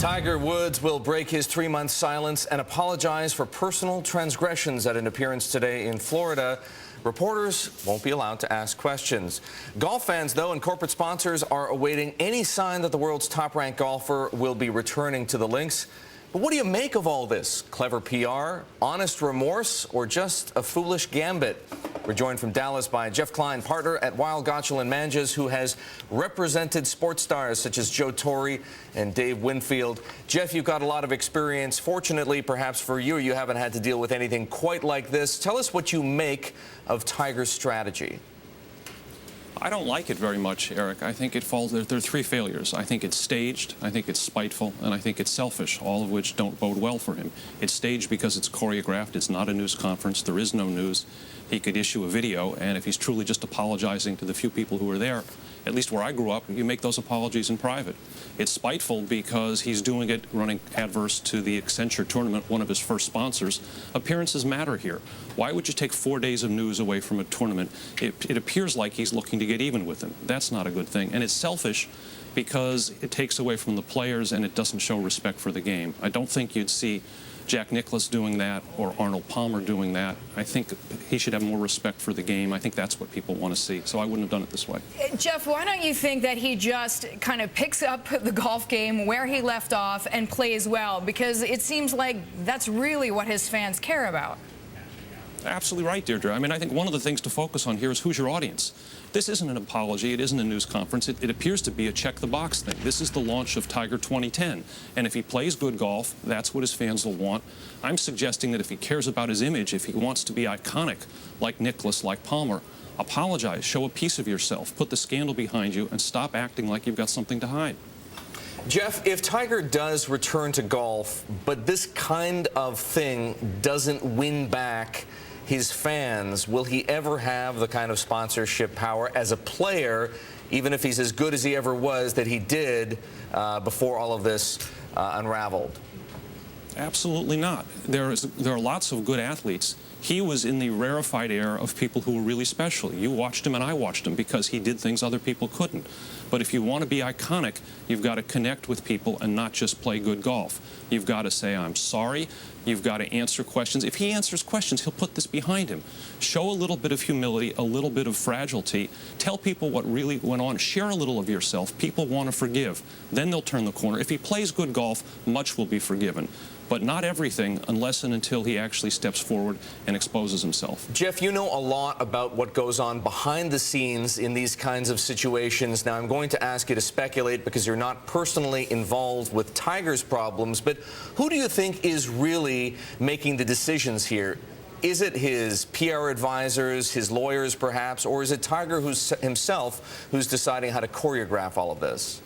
Tiger Woods will break his 3-month silence and apologize for personal transgressions at an appearance today in Florida. Reporters won't be allowed to ask questions. Golf fans, though, and corporate sponsors are awaiting any sign that the world's top-ranked golfer will be returning to the links. But what do you make of all this? Clever PR, honest remorse, or just a foolish gambit? We're joined from Dallas by Jeff Klein, partner at Weil Gotshal Manges, who has represented sports stars such as Joe Torre and Dave Winfield. Jeff, you've got a lot of experience. Fortunately, perhaps for you, you haven't had to deal with anything quite like this. Tell us what you make of Tiger's strategy. I don't like it very much, Eric. I think it falls. There are three failures. I think it's staged, I think it's spiteful, and I think it's selfish, all of which don't bode well for him. It's staged because it's choreographed. It's not a news conference. There is no news. He could issue a video, and if he's truly just apologizing to the few people who were there, at least where I grew up, you make those apologies in private. It's spiteful because he's doing it running adverse to the Accenture tournament, one of his first sponsors. Appearances matter here. Why would you take 4 days of news away from a tournament? It appears like he's looking to get even with him. That's not a good thing. And it's selfish because it takes away from the players and it doesn't show respect for the game. I don't think you'd see Jack Nicklaus doing that or Arnold Palmer doing that. I think he should have more respect for the game. I think that's what people want to see. So I wouldn't have done it this way. Jeff, why don't you think that he just kind of picks up the golf game where he left off and plays well? Because it seems like that's really what his fans care about. Absolutely right, Deirdre. I mean, I think one of the things to focus on here is who's your audience. This isn't an apology. It isn't a news conference. It appears to be a check-the-box thing. This is the launch of Tiger 2010. And if he plays good golf, that's what his fans will want. I'm suggesting that if he cares about his image, if he wants to be iconic, like Nicklaus, like Palmer, apologize, show a piece of yourself, put the scandal behind you, and stop acting like you've got something to hide. Jeff, if Tiger does return to golf, but this kind of thing doesn't win back his fans, will he ever have the kind of sponsorship power as a player, even if he's as good as he ever was, that he did before all of this unraveled? Absolutely not. There are lots of good athletes. He was in the rarefied air of people who were really special. You watched him and I watched him because he did things other people couldn't. But if you want to be iconic, you've got to connect with people and not just play good golf. You've got to say, I'm sorry. You've got to answer questions. If he answers questions, he'll put this behind him. Show a little bit of humility, a little bit of fragility. Tell people what really went on. Share a little of yourself. People want to forgive. Then they'll turn the corner. If he plays good golf, much will be forgiven. But not everything unless and until he actually steps forward and exposes himself. Jeff, you know a lot about what goes on behind the scenes in these kinds of situations. Now, I'm going to ask you to speculate because you're not personally involved with Tiger's problems, but who do you think is really making the decisions here? Is it his PR advisors, his lawyers perhaps, or is it Tiger himself who's deciding how to choreograph all of this?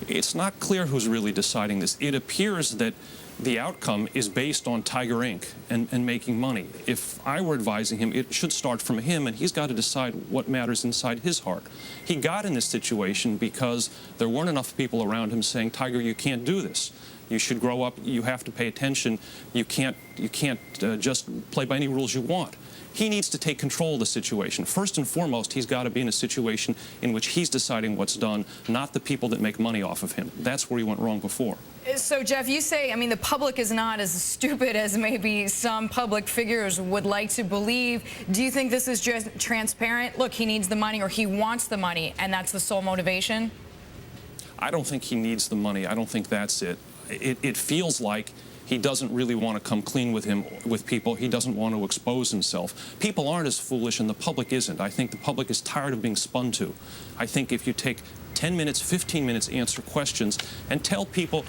It's not clear who's really deciding this. It appears that the outcome is based on Tiger Inc. and making money. If I were advising him, it should start from him, and he's got to decide what matters inside his heart. He got in this situation because there weren't enough people around him saying, Tiger, you can't do this. You should grow up. You have to pay attention. You can't just play by any rules you want. He needs to take control of the situation. First and foremost, he's got to be in a situation in which he's deciding what's done, not the people that make money off of him. That's where he went wrong before. So, Jeff, you say, I mean, the public is not as stupid as maybe some public figures would like to believe. Do you think this is just transparent? Look, he needs the money or he wants the money, and that's the sole motivation? I don't think he needs the money. I don't think that's it. It feels like he doesn't really want to come clean with people. He doesn't want to expose himself. People aren't as foolish, and the public isn't. I think the public is tired of being spun to. I think if you take 10 minutes, 15 minutes, answer questions, and tell people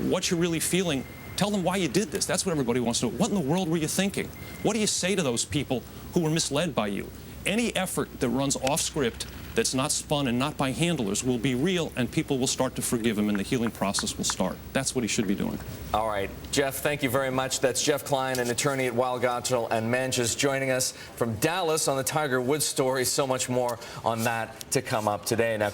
what you're really feeling, tell them why you did this. That's what everybody wants to know. What in the world were you thinking? What do you say to those people who were misled by you? Any effort that runs off script, that's not spun and not by handlers, will be real, and people will start to forgive him, and the healing process will start. That's what he should be doing. All right. Jeff, thank you very much. That's Jeff Klein, an attorney at Weil Gotshal Manges, joining us from Dallas on the Tiger Woods story. So much more on that to come up today. Now.